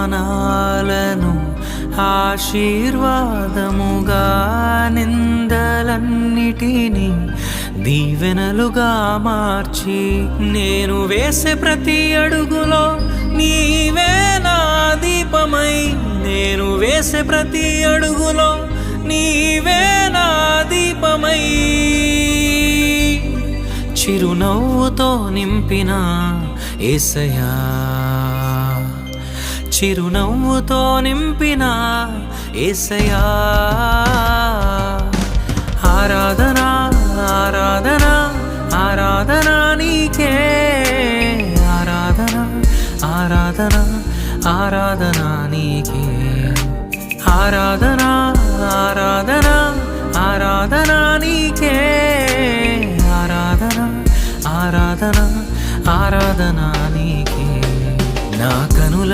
అవమానాలను ఆశీర్వాదముగా, నిందలన్నిటినీ దీవెనలుగా మార్చి, నేను వేసే ప్రతి అడుగులో నీవే నా దీపమై, నేను వేసే ప్రతి అడుగులో నీవే నా దీపమై, చిరునవ్వుతో నింపిన యేసయ్యా, చిరునవ్వుతో నింపిన యేసయ్యా, ఆరాధన ఆరాధన ఆరాధన నీకే, ఆరాధన ఆరాధన ఆరాధన నీకే, ఆరాధన ఆరాధన ఆరాధన నీకే, ఆరాధన ఆరాధన ఆరాధన నీకే, నా కనుల